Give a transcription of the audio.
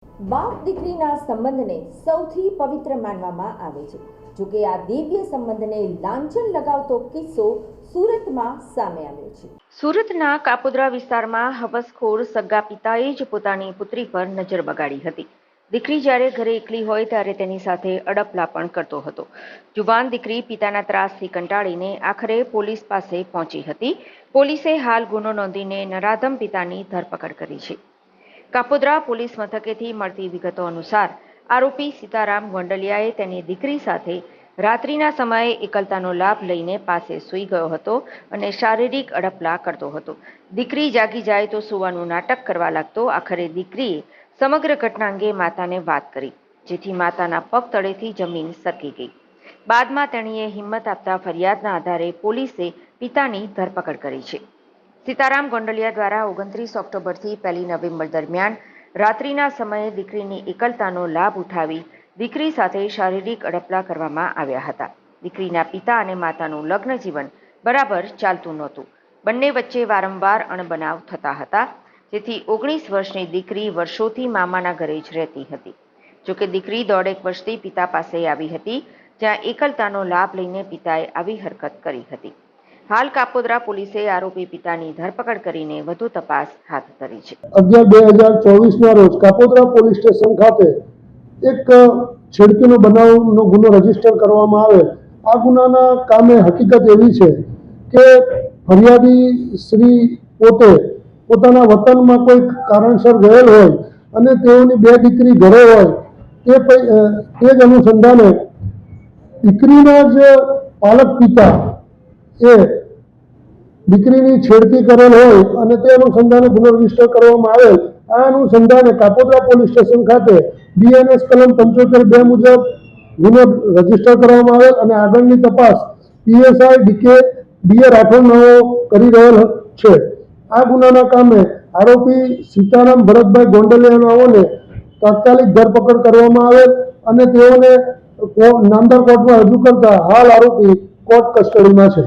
બાપ દીકરીના સંબંધને સૌથી પવિત્ર માનવામાં આવે છે। જોકે આ દિવ્ય સંબંધને લાંછન લગાવતો કિસ્સો સુરતમાં સામે આવ્યો છે। સુરતના કાપોદ્રા વિસ્તારમાં હવસખોર સગા પિતાએ જ પોતાની પુત્રી પર નજર બગાડી હતી। દીકરી જ્યારે ઘરે એકલી હોય ત્યારે તેની સાથે અડપલા પણ કરતો હતો। જુવાન દીકરી પિતાના ત્રાસથી કંટાળીને આખરે પોલીસ પાસે પહોંચી હતી। પોલીસે હાલ ગુનો નોંધીને નરાધમ પિતાની ધરપકડ કરી છે। કાપોદ્રા પોલીસ મથકેથી મળતી વિગતો અનુસાર આરોપી સીતારામ ગોંડલિયાએ તેની દીકરી સાથે રાત્રિના સમયે એકલતાનો લાભ લઈને પાસે સૂઈ ગયો હતો અને શારીરિક અડપલા કરતો હતો। દીકરી જાગી જાય તો સૂવાનું નાટક કરવા લાગતો। આખરે દીકરીએ સમગ્ર ઘટના અંગે માતાને વાત કરી, જેથી માતાના પગ તળેથી જમીન સરકી ગઈ। બાદમાં તેણીએ હિંમત આપતા ફરિયાદના આધારે પોલીસે પિતાની ધરપકડ કરી છે। સીતારામ ગોંડલિયા દ્વારા 29 ઓક્ટોબરથી 1 નવેમ્બર દરમિયાન રાત્રિના સમયે દીકરીની એકલતાનો લાભ ઉઠાવી દીકરી સાથે શારીરિક અડપલા કરવામાં આવ્યા હતા। દીકરીના પિતા અને માતાનું લગ્ન જીવન બરાબર ચાલતું નહોતું। બંને વચ્ચે વારંવાર અણબનાવ થતા હતા, જેથી 19 વર્ષની દીકરી વર્ષોથી મામાના ઘરે જ રહેતી હતી। જોકે દીકરી દોઢેક વર્ષથી પિતા પાસે આવી હતી, જ્યાં એકલતાનો લાભ લઈને પિતાએ આવી હરકત કરી હતી। હાલ કાપોદ્રા પોલીસે આરોપી પિતાની ધરપકડ કરીને વધુ તપાસ હાથ ધરી છે। 11/2024 રોજ કાપોદ્રા પોલીસ સ્ટેશન ખાતે એક છેડતીનો બનાવનો ગુનો રજીસ્ટર કરવામાં આવે। આ ગુનાના કામે હકીકત એવી છે કે ફરિયાદી શ્રી પોતે પોતાના વતનમાં કોઈ કારણસર ગયેલ હોય અને તેઓની બે દીકરી ઘરે હોય તે જ અનુસંધાને દીકરીના જ પાલક પિતા એ દીકરીની છેડતી કરેલ હોય અને તે અનુસંધાને ગુનો રજીસ્ટર કરવામાં આવેલ। આ અનુસંધાને કાપોદ્રા પોલીસ સ્ટેશન ખાતે BNS કલમ 75(2) મુજબ ગુનો રજીસ્ટર કરવામાં આવેલ અને આગળની તપાસ PSI DA રાઠોડ નાઓ કરી રહેલ છે। આ ગુનાના કામે આરોપી સીતારામ ભરતભાઈ ગોંડલિયા નાઓને તાત્કાલિક ધરપકડ કરવામાં આવેલ અને તેઓને નામદાર કોર્ટમાં રજૂ કરતા હાલ આરોપી કોર્ટ કસ્ટડીમાં છે।